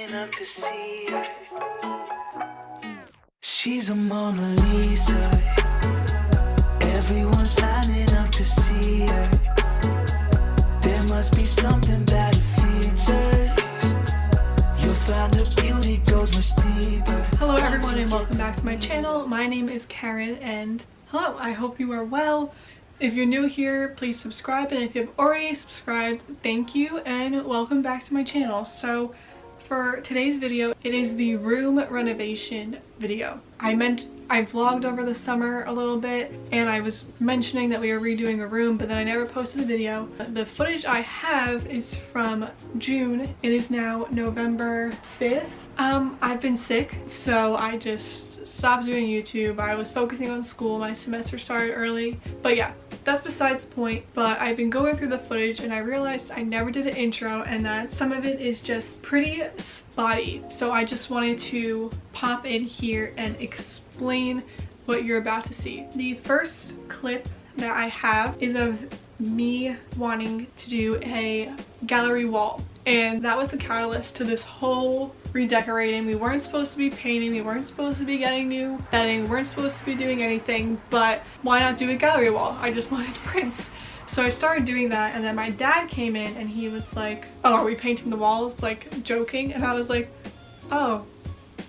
Up to see her. She's a Mona Lisa. Everyone's lining up to see her. There must be something about her features. You'll find her beauty goes much deeper. Hello everyone and welcome back to my channel. My name is Karen and hello, I hope you are well. If you're new here, please subscribe, and if you've already subscribed, thank you and welcome back to my channel. So for today's video, it is the room renovation video. I vlogged over the summer a little bit and I was mentioning that we were redoing a room, but then I never posted a video. The footage I have is from June. It is now November 5th. I've been sick, so I just stopped doing YouTube. I was focusing on school. My semester started early, but yeah, that's besides the point. But I've been going through the footage and I realized I never did an intro and that some of it is just pretty spotty. So I just wanted to pop in here and explain what you're about to see. The first clip that I have is of me wanting to do a gallery wall, and that was the catalyst to this whole redecorating. We weren't supposed to be painting, we weren't supposed to be getting new bedding, we weren't supposed to be doing anything, but why not do a gallery wall? I just wanted prints. So I started doing that, and then my dad came in and he was like, oh, are we painting the walls? Like, joking. And I was like, oh.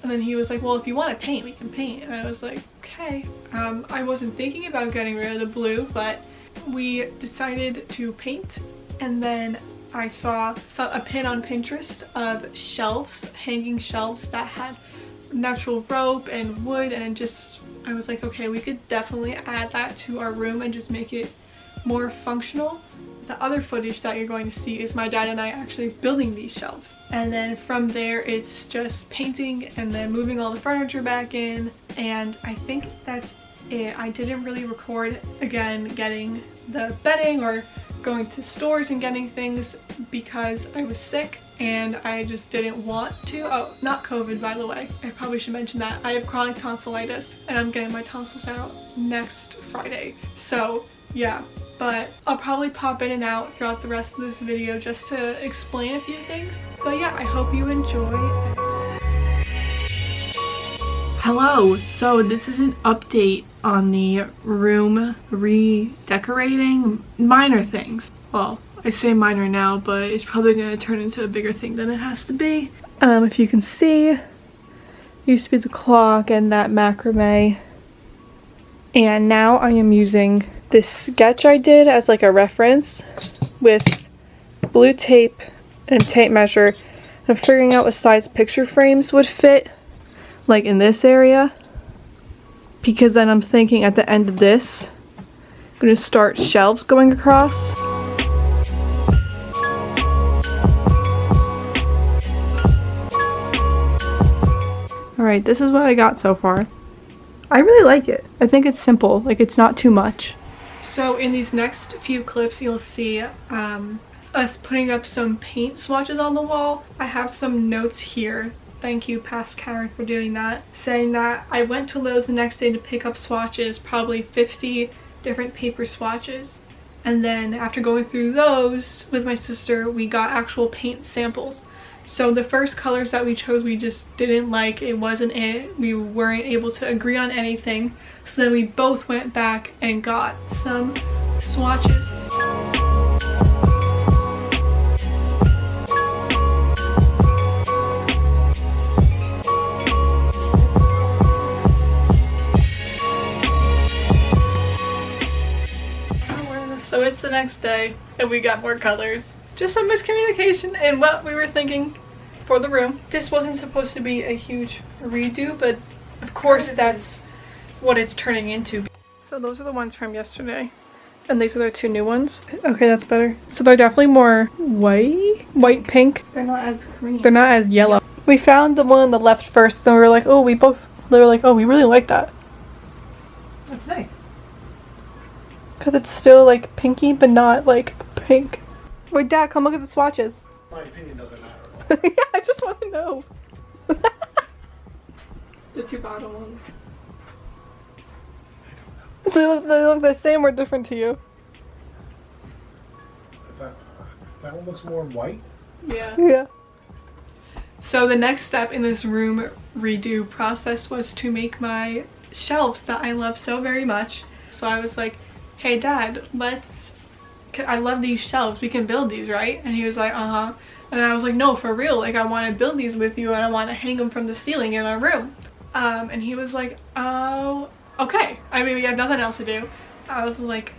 And then he was like, well, if you want to paint, we can paint. And I was like, okay. I wasn't thinking about getting rid of the blue, but we decided to paint. And then I saw a pin on Pinterest of shelves, hanging shelves that had natural rope and wood, and I was like, okay, we could definitely add that to our room and just make it more functional. The other footage that you're going to see is my dad and I actually building these shelves, and then from there it's just painting and then moving all the furniture back in, and I think that's it. I didn't really record again getting the bedding or going to stores and getting things because I was sick and I just didn't want to. Oh, not COVID, by the way. I probably should mention that. I have chronic tonsillitis and I'm getting my tonsils out next Friday. So yeah, but I'll probably pop in and out throughout the rest of this video just to explain a few things. But yeah, I hope you enjoy. Hello, so this is an update on the room redecorating. Minor things. Well, I say minor now, but it's probably going to turn into a bigger thing than it has to be. If you can see, used to be the clock and that macrame. And now I am using this sketch I did as like a reference with blue tape and a tape measure. I'm figuring out what size picture frames would fit, like in this area, because then I'm thinking at the end of this I'm going to start shelves going across. Alright, this is what I got so far. I really like it. I think it's simple, like it's not too much. So in these next few clips you'll see us putting up some paint swatches on the wall. I have some notes here. Thank you, past Karen, for doing that. Saying that I went to Lowe's the next day to pick up swatches, probably 50 different paper swatches. And then after going through those with my sister, we got actual paint samples. So the first colors that we chose, we just didn't like. It wasn't it. We weren't able to agree on anything. So then we both went back and got some swatches. So it's the next day and we got more colors. Just some miscommunication in what we were thinking for the room. This wasn't supposed to be a huge redo, but of course that's what it's turning into. So those are the ones from yesterday. And these are the two new ones. Okay, that's better. So they're definitely more white pink. They're not as green. They're not as yellow. We found the one on the left first and we were like, oh, we really like that. That's nice. Because it's still like pinky, but not like pink. Wait, Dad, come look at the swatches. My opinion doesn't matter. Yeah, I just want to know. The two bottom ones. So they look the same or different to you? That one looks more white. Yeah. So the next step in this room redo process was to make my shelves that I love so very much. So I was like, hey Dad, I love these shelves, we can build these, right? And he was like, uh-huh. And I was like, no, for real, like I want to build these with you and I want to hang them from the ceiling in our room. And he was like, oh, okay. I mean, we have nothing else to do. I was like,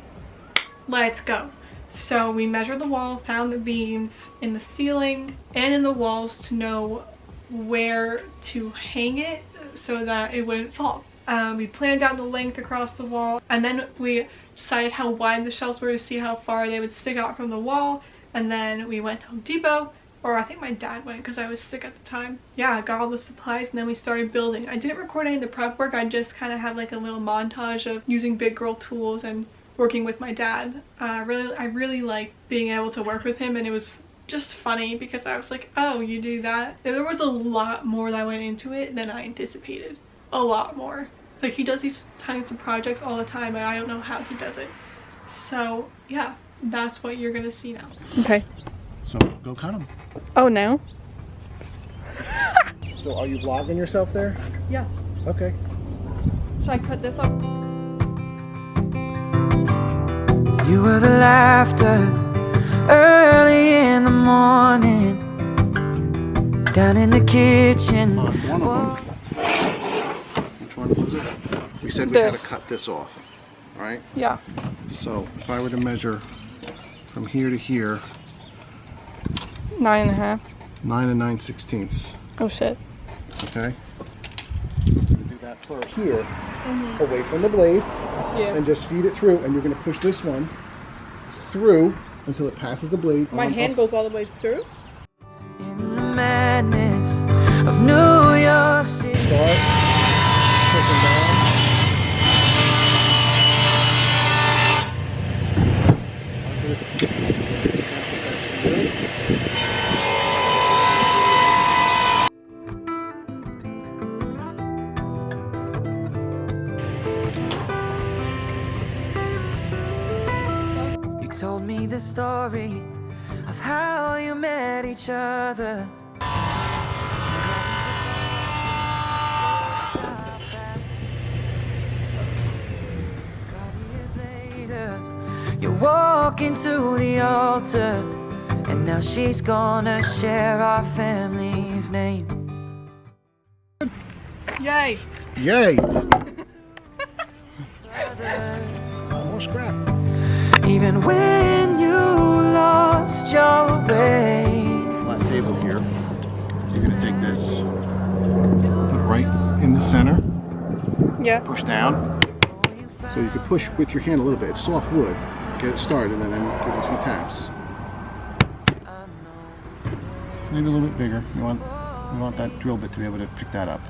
let's go. So we measured the wall, found the beams in the ceiling and in the walls to know where to hang it so that it wouldn't fall. We planned out the length across the wall, and then we decided how wide the shelves were to see how far they would stick out from the wall. And then we went to Home Depot, or I think my dad went because I was sick at the time. Yeah, I got all the supplies and then we started building. I didn't record any of the prep work. I just kind of had like a little montage of using big girl tools and working with my dad. I really like being able to work with him, and it was just funny because I was like, oh, you do that? There was a lot more that went into it than I anticipated. A lot more. Like, he does these kinds of projects all the time and I don't know how he does it. So yeah, that's what you're gonna see now. Okay. So go cut them. Oh, now? So are you vlogging yourself there? Yeah. Okay. Should I cut this off? You were the laughter early in the morning, down in the kitchen. On one of them. Which one was it? We said we had to cut this off, right? Yeah. So if I were to measure from here to here, 9.5. 9 9/16. Oh shit. Okay. Do that first here, away from the blade, and just feed it through. And you're going to push this one through until it passes the blade. My hand goes all the way through. In the madness of New York City. Start pushing down. You told me the story of how you met each other. You walk into the altar, and now she's gonna share our family's name. Yay. Yay! More scrap. Even when you lost your way. Flat table here. You're gonna take this, put it right in the center, Yeah. push down. So you could push with your hand a little bit. It's soft wood. Get it started, and then give it a few taps. Maybe a little bit bigger. You want that drill bit to be able to pick that up.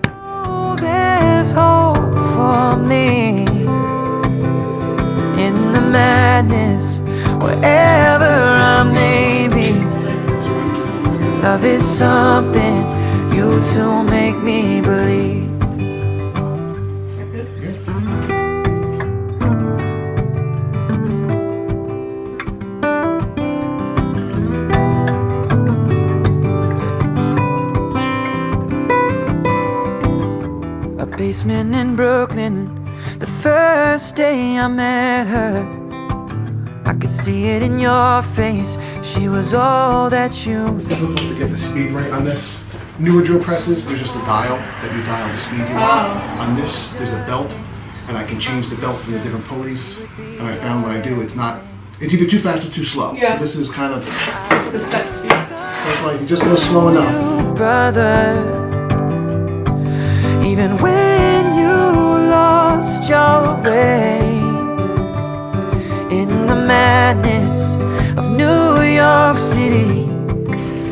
Oh, there's hope for me in the madness, wherever I may be. Love is something you two make me believe. Basement in Brooklyn, the first day I met her, I could see it in your face. She was all that you. It's difficult to get the speed right on this. Newer drill presses, there's just a dial that you dial the speed you want. On this, there's a belt, and I can change the belt from the different pulleys. And I found when I do, it's either too fast or too slow. Yeah. So this is kind of, The set speed. so it's like you just go slow enough. Brother, even when you lost your way in the madness of New York City.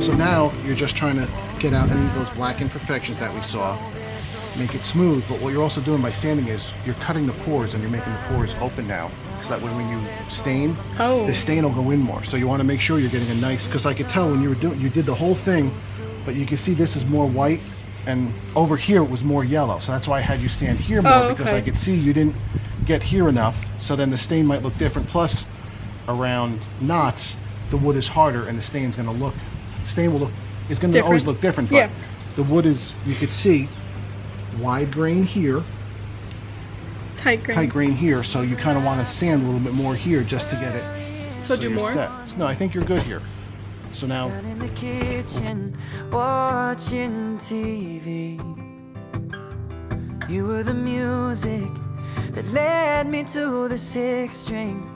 So now you're just trying to get out any of those black imperfections that we saw, make it smooth. But what you're also doing by sanding is you're cutting the pores, and you're making the pores open now, so that way when you stain, the stain will go in more. So you want to make sure you're getting a nice, because I could tell when you did the whole thing, but you can see this is more white. And over here it was more yellow, so that's why I had you sand here more, because I could see you didn't get here enough, so then the stain might look different. Plus, around knots, the wood is harder and the stain will look it's going to always look different, but Yeah. the wood is, you could see, wide grain here, Tight grain. tight grain here, so you kind of want to sand a little bit more here just to get it. So do you're more? set. No, I think you're good here. So now, Down in the kitchen, watching TV. You were the music that led me to the sixth string.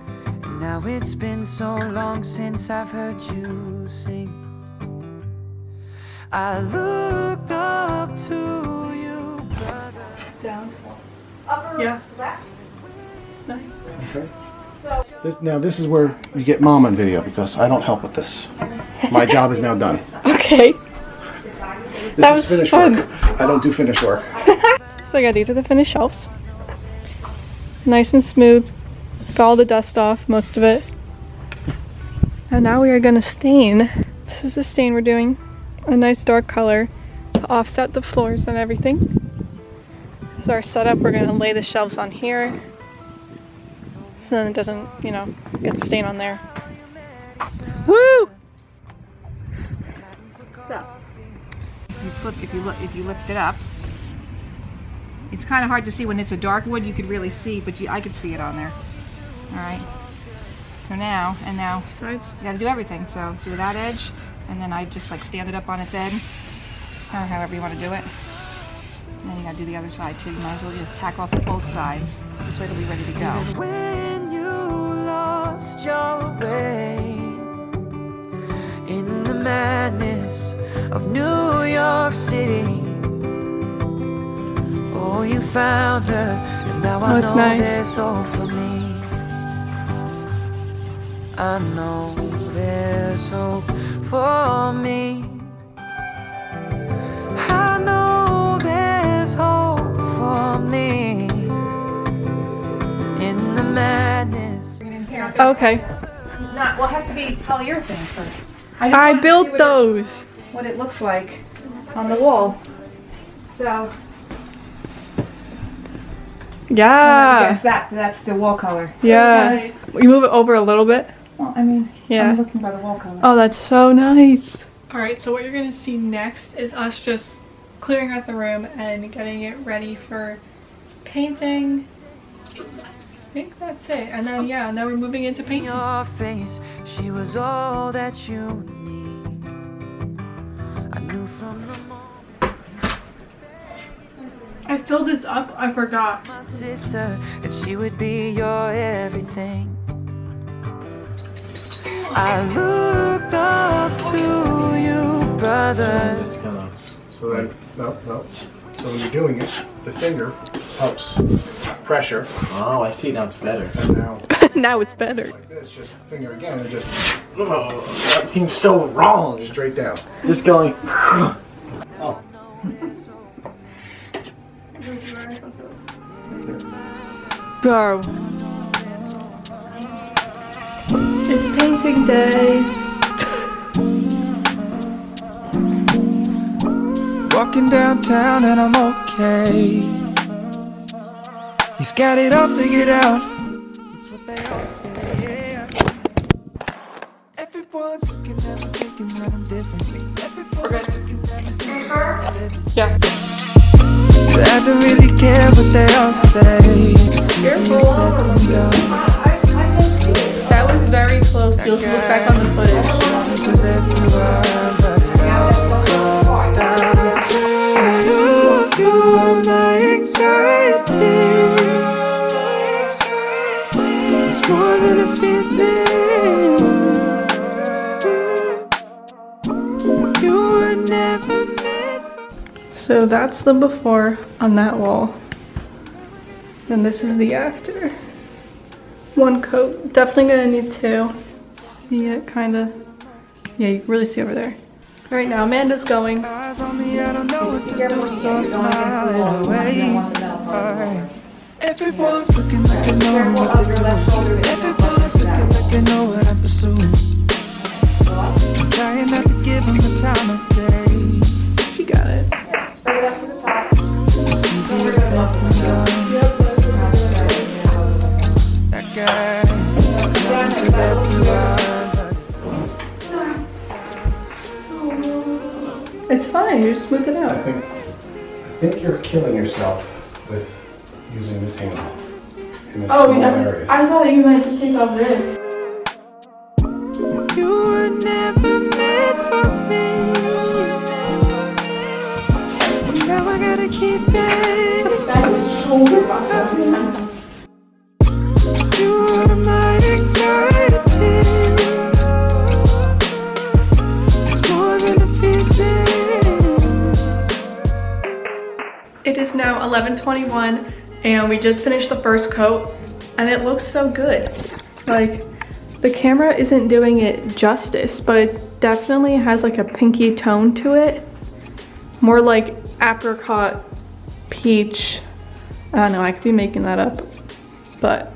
And now it's been so long since I've heard you sing. I looked up to you, brother. Down. Yeah. It's nice. okay. This is where you get mom on video because I don't help with this. My job is now done. Okay. This That is was finished fun. work. I don't do finished work. So yeah, these are the finished shelves. Nice and smooth. Got all the dust off, most of it. And now we are gonna stain. This is the stain we're doing. A nice dark color to offset the floors and everything. So our setup, we're gonna lay the shelves on here. So then it doesn't, you know, get the stain on there. Woo! So, if you lift it up, it's kind of hard to see when it's a dark wood. You could really see, but I could see it on there. All right. So now, Sides. you got to do everything. So do that edge, and then I just like stand it up on its end, or however you want to do it. And then you got to do the other side too. You might as well just tack off both sides. This way it'll be ready to go. When you lost your way in the madness of New York City, oh, you found her, and now I it's know nice. there's hope for me. I know there's hope for me. I know there's hope for me in the madness. Okay. Not well. It has to be polyurethane first. I built those. What it looks like on the wall. So Yeah. yes, that's the wall color. Yeah. You move it over a little bit. Well, I mean, Yeah. I'm looking by the wall color. Oh, that's so nice. Alright, so what you're going to see next is us just clearing out the room and getting it ready for painting. I think that's it. And then, yeah, now we're moving into painting. Your face, she was all that you need. I knew from the moment I filled this up, I forgot. my sister that she would be your everything. I looked up to you, brother. So then, no. So when you're doing it, the finger helps pressure, Oh, I see. Now it's better. and now Now it's better. like this, just finger again, and just Oh, that seems so wrong. straight down. Just going. Oh. Bro. It's painting day. Walking downtown and I'm okay. He's got it all figured out. It's what they all say, yeah. Everyone's looking at me thinking that I'm different. Everyone's looking at me thinking that I'm different. Yeah. But I don't really care what they all say. It's easy to set them down. That was very close. You'll look back on the footage. So therefore but it all comes down to you. You are my anxiety. It's more than a feeling. You were never meant for. So that's the before on that wall. And this is the after. One coat. Definitely gonna need two. See it kinda. Yeah, you can really see over there. Alright, now Amanda's going. Eyes on me, I don't know what to do, so I'm smiling away. Everyone's looking like they know what they're doing. Everyone's looking like they know what I'm pursuing. I'm trying not to give them the time of day. She got it. It's easier said than done. That guy, to that you are. fine. You just smooth it I out. think you're killing yourself with using this handle in this Oh, small yeah. area. I thought you meant to take off this. You were never meant for me. Now I gotta keep it. That is shoulder muscle. You are my anxiety. It's more than a feeling. It is now 11:21 and we just finished the first coat and it looks so good. Like, the camera isn't doing it justice, but it definitely has like a pinky tone to it. More like apricot, peach. I don't know, I could be making that up, but.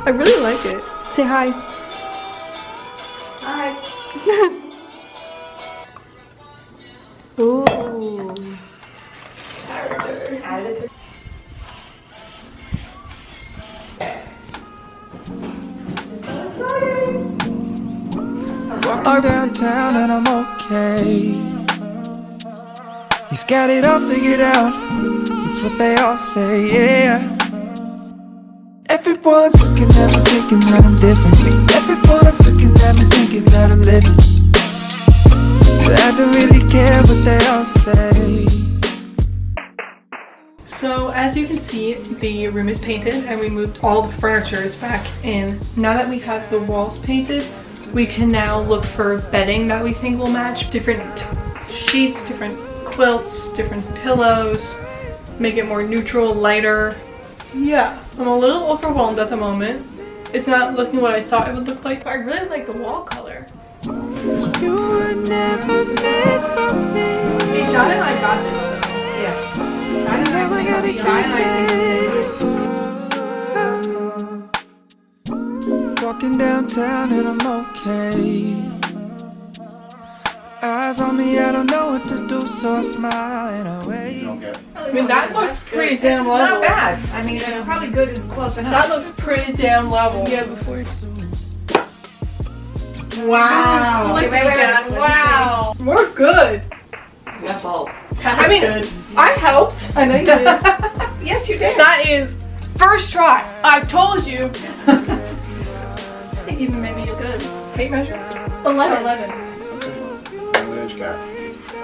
I really like it. Say hi. Hi. Ooh. Walking downtown and I'm okay. He's got it all figured out. It's what they all say, yeah. Everyone's looking at me thinking that I'm different. Everyone's looking at me thinking that I'm living. But I don't really care what they all say. So as you can see, the room is painted and we moved all the furniture back in. Now that we have the walls painted, we can now look for bedding that we think will match. Different sheets, different quilts, different pillows, make it more neutral, lighter. Yeah, I'm a little overwhelmed at the moment. It's not looking what I thought it would look like, but I really like the wall color. You were never meant for me. Hey, John and I got this though. Yeah. John and I think Walking downtown and I'm okay. Eyes on me, I don't know what to do, so I smile and I wait. I mean, that looks pretty damn level. Not bad. I mean, it's probably good and close enough. That looks pretty damn level. Yeah, before. Wow. Wait. Wow. We're good. You got both. I mean, I helped. I know you did. Yes, you did. That is first try. I told you. I think even maybe you could. Tape measure? 11.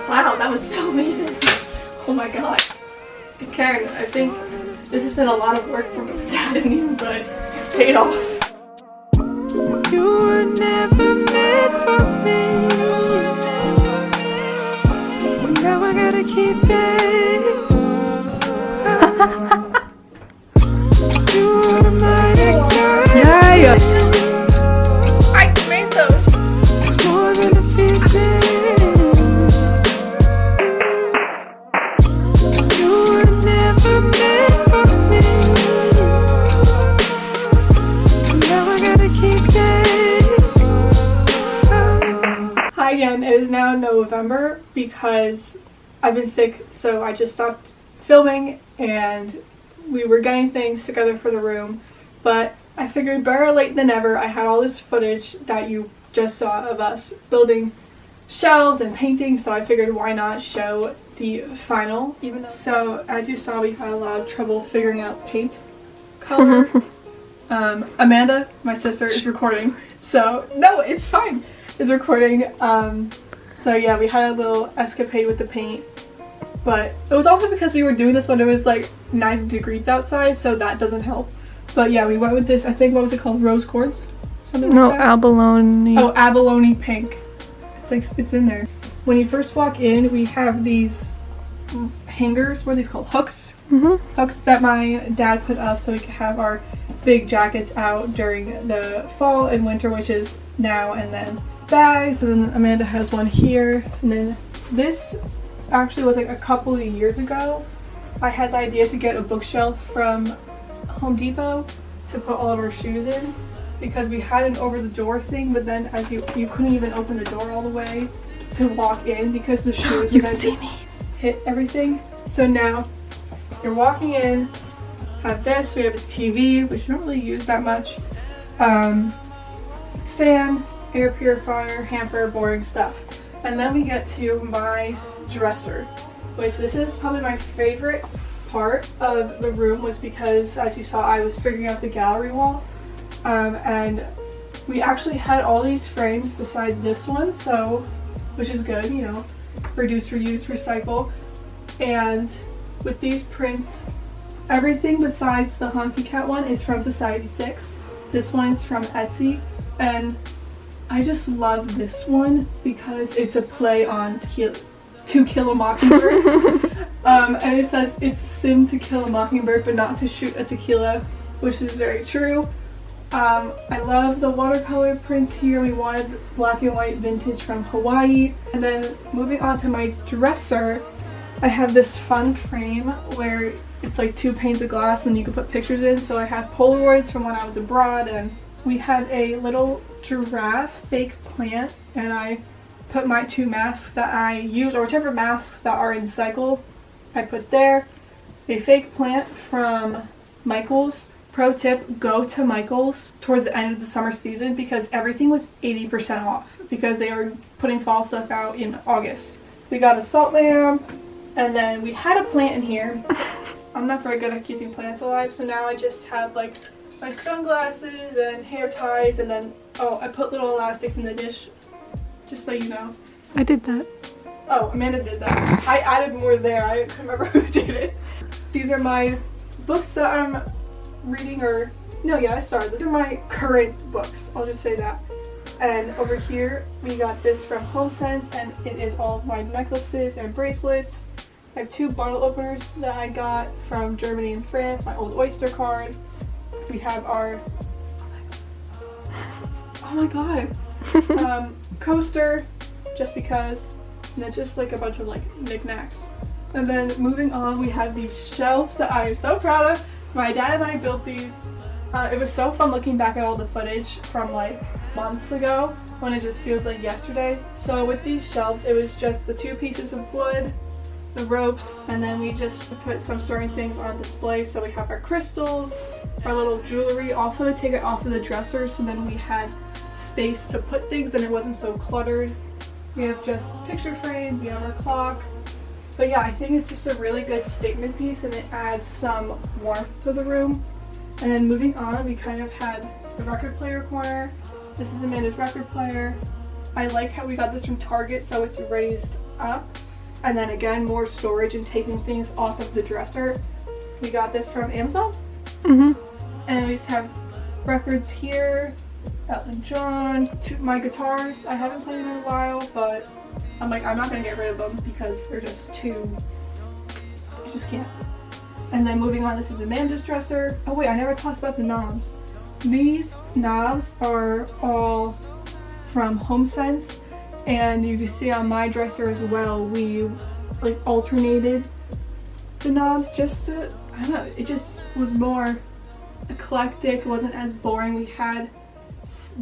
Wow, that was so amazing. Oh my god. Karen, I think this has been a lot of work for my dad and you, but it's paid off. You were never meant for me. Now I gotta keep it. You are my anxiety. Yeah. I made those. It's more than a feeling. You were never meant for me. Now I gotta keep it. Hi again, it is now November because I've been sick, so I just stopped filming and we were getting things together for the room, but I figured better late than never. I had all this footage that you just saw of us building shelves and painting, so I figured why not show the final. So as you saw, we had a lot of trouble figuring out paint color. Amanda, my sister, is recording, so no, it's fine. Is recording. So yeah, we had a little escapade with the paint, but it was also because we were doing this when it was like 90 degrees outside, so that doesn't help. But yeah, we went with this, I think, what was it called? Rose quartz? Something like that? Abalone. Oh, abalone pink. It's like, it's in there. When you first walk in, we have these hangers, what are these called? Hooks? Hooks that my dad put up so we could have our big jackets out during the fall and winter, which is now and then. Bags, and then Amanda has one here, and then this actually was like a couple of years ago. I had the idea to get a bookshelf from Home Depot to put all of our shoes in because we had an over the door thing, but then as you couldn't even open the door all the way to walk in because the shoes You can see me. hit everything. So now you're walking in, have this, we have a TV, which you don't really use that much, fan, air purifier, hamper, boring stuff. And then we get to my dresser, which this is probably my favorite part of the room, was because, as you saw, I was figuring out the gallery wall, and we actually had all these frames besides this one, so, which is good, you know, reduce, reuse, recycle. And with these prints, everything besides the Honky Cat one is from Society6. This one's from Etsy, and I just love this one because it's a play on To Kill a Mockingbird. And it says it's a sin to kill a mockingbird but not to shoot a tequila, which is very true. I love the watercolor prints here. We wanted black and white vintage from Hawaii. And then moving on to my dresser, I have this fun frame where it's like 2 panes of glass and you can put pictures in. So I have Polaroids from when I was abroad, and we have a little giraffe fake plant, and I put my 2 masks that I use, or whichever masks that are in cycle, I put there. A fake plant from Michael's. Pro tip, go to Michael's towards the end of the summer season because everything was 80% off because they are putting fall stuff out in August. We got a salt lamp, and then we had a plant in here. I'm not very good at keeping plants alive, so now I just have like my sunglasses and hair ties, and then, oh, I put little elastics in the dish, just so you know. I did that. Oh, Amanda did that. I added more there. I couldn't remember who did it. These are my books that I'm reading, or no, yeah, I started. These are my current books, I'll just say that. And over here we got this from HomeSense, and it is all my necklaces and bracelets. I have 2 bottle openers that I got from Germany and France, my old Oyster card. We have our, oh my god, coaster, just because, and then just like a bunch of like knickknacks. And then moving on, we have these shelves that I am so proud of. My dad and I built these. It was so fun looking back at all the footage from like months ago when it just feels like yesterday. So with these shelves, it was just the 2 pieces of wood, the ropes, and then we just put some certain things on display. So we have our crystals, our little jewelry, also to take it off of the dresser, so then we had space to put things and it wasn't so cluttered. We have just picture frames, we have our clock. But yeah, I think it's just a really good statement piece, and it adds some warmth to the room. And then moving on, we kind of had the record player corner. This is Amanda's record player. I like how we got this from Target, so it's raised up. And then again, more storage and taking things off of the dresser. We got this from Amazon. And we just have records here, Elton John, my guitars. I haven't played in a while, but I'm like, I'm not gonna get rid of them because they're just too, I just can't. And then moving on, this is Amanda's dresser. Oh wait, I never talked about the knobs. These knobs are all from HomeSense, and you can see on my dresser as well, we like alternated the knobs just to, I don't know, it just was more eclectic, it wasn't as boring. We had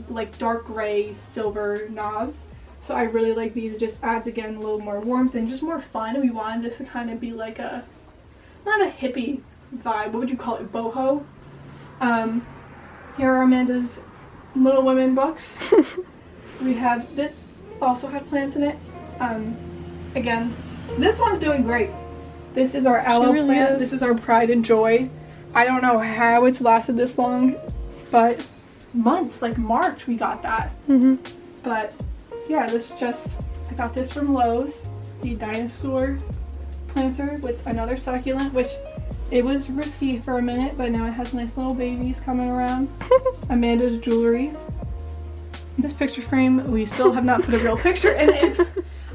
like dark gray silver knobs. So I really like these. It just adds again a little more warmth and just more fun. We wanted this to kind of be like a, not a hippie vibe, what would you call it, boho? Here are Amanda's Little Women books. We have, this also had plants in it. Again, this one's doing great. This is our aloe plant. This is our pride and joy. I don't know how it's lasted this long, but months, like March we got that. But yeah, this just, I got this from Lowe's, the dinosaur planter with another succulent, which it was risky for a minute, but now it has nice little babies coming around. Amanda's jewelry. This picture frame, we still have not put a real picture in it.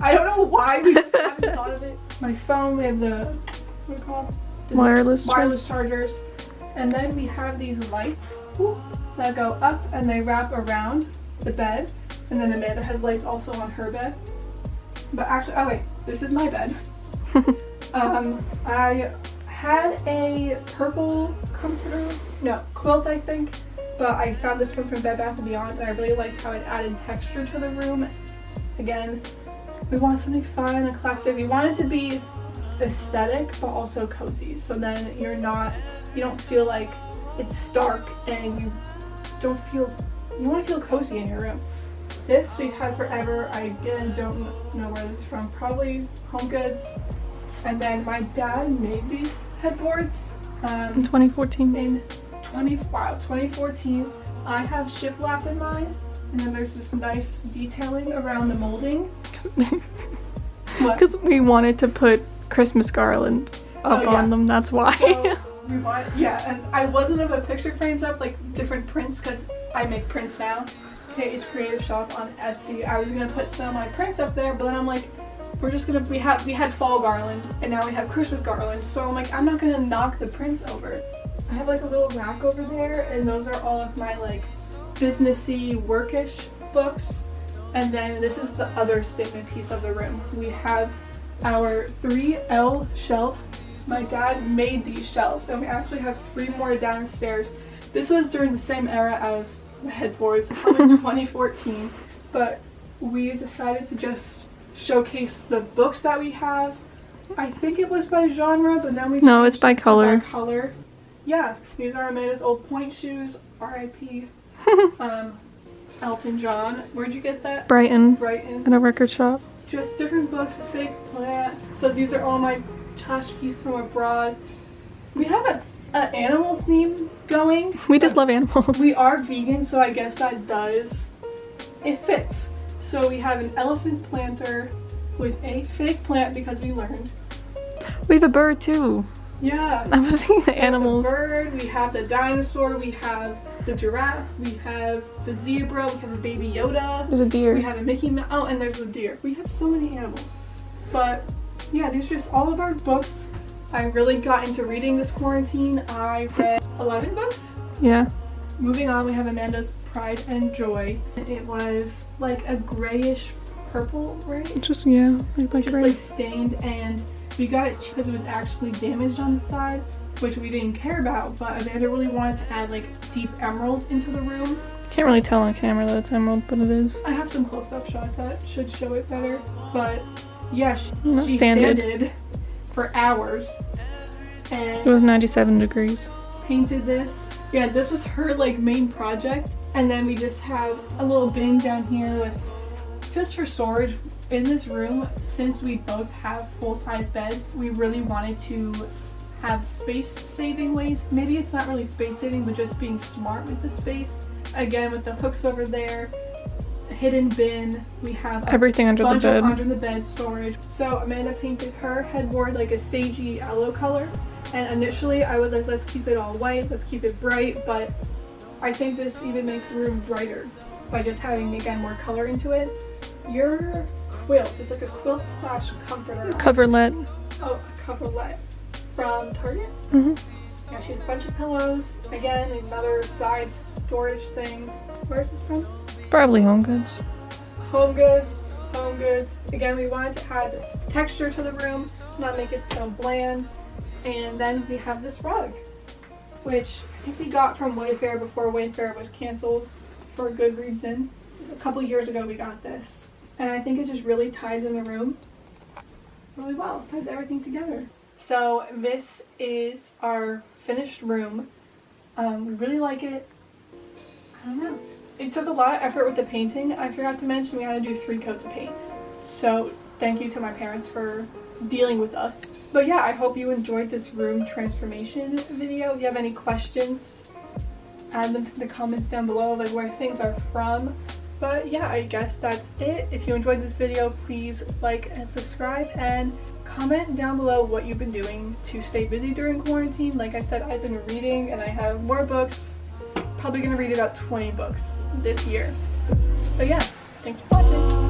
I don't know why we just haven't thought of it. My phone, we have the, what are they called? Wireless chargers. And then we have these lights that go up and they wrap around the bed. And then Amanda has lights also on her bed. But actually, oh wait, this is my bed. I had a purple comforter, no, quilt I think, but I found this one from Bed Bath & Beyond, and I really liked how it added texture to the room. Again, we want something fun and eclectic. We want it to be aesthetic but also cozy. So then you don't feel like it's stark and you want to feel cozy in your room. This we've had forever. I again don't know where this is from. Probably Home Goods. And then my dad made these headboards In 2014. in 2014. I have shiplap in mine, and then there's this nice detailing around the molding. What? Because we wanted to put Christmas garland up Oh, yeah. on them, that's why. So and I wasn't gonna put picture frames up, like different prints, because I make prints now. KH Creative Shop on Etsy. I was gonna put some of my prints up there, but then I'm like, we had fall garland, and now we have Christmas garland, so I'm like, I'm not gonna knock the prints over. I have like a little rack over there, and those are all of my like businessy, workish books. And then this is the other statement piece of the room. We have our 3L shelves. My dad made these shelves, and we actually have 3 more downstairs. This was during the same era as the headboards, probably 2014, but we decided to just showcase the books that we have. I think it was by genre, but then we No, it's by changed it to color. by color. Yeah, these are Amanda's old point shoes, R.I.P. Elton John. Where'd you get that? Brighton, Brighton. at a record shop. Just different books, fake plant. So these are all my tchotchkes from abroad. We have an animal theme going. We just love animals. We are vegan, so I guess it fits. So we have an elephant planter with a fake plant because we learned. We have a bird too. Yeah. I was thinking the We have animals. the bird, we have the dinosaur, we have the giraffe, we have the zebra, we have a baby Yoda, There's a we deer. have a Mickey Mouse, oh, and there's a deer. We have so many animals. But yeah, these are just all of our books. I really got into reading this quarantine. I read 11 books. Yeah. Moving on, we have Amanda's Pride and Joy. It was like a grayish purple, right? Just, yeah, like Just gray. like stained, and we got it because it was actually damaged on the side, which we didn't care about, but Amanda really wanted to add like deep emeralds into the room. Can't really tell on camera that it's emerald, but it is. I have some close-up shots that should show it better, but yeah, Not she sanded. sanded for hours It and was 97 degrees. painted this. Yeah, this was her like main project, and then we just have a little bin down here with just for storage. In this room, since we both have full-size beds, we really wanted to have space-saving ways. Maybe it's not really space-saving, but just being smart with the space. Again, with the hooks over there, a hidden bin, we have a Everything under the bunch bed. of under the bed storage. So Amanda painted her headboard like a sagey yellow color, and initially I was like, let's keep it all white, let's keep it bright, but I think this even makes the room brighter by just having, again, more color into it. Your quilt, it's like a quilt slash comforter. Coverlet. Oh, a coverlet from Target. hmm Yeah, she has a bunch of pillows. Again, another side storage thing. Where's this from? Probably Home Goods. Home Goods. Home Goods. Again, we wanted to add texture to the room to not make it so bland. And then we have this rug, which I think we got from Wayfair before Wayfair was canceled for a good reason. A couple years ago we got this. And I think it just really ties in the room really well. Ties everything together. So this is our finished room. We really like it. I don't know. It took a lot of effort with the painting. I forgot to mention we had to do 3 coats of paint. So thank you to my parents for dealing with us. But yeah, I hope you enjoyed this room transformation video. If you have any questions, add them to the comments down below, like where things are from. But yeah, I guess that's it. If you enjoyed this video, please like and subscribe, and comment down below what you've been doing to stay busy during quarantine. Like I said, I've been reading and I have more books. Probably gonna read about 20 books this year. But yeah, thanks for watching.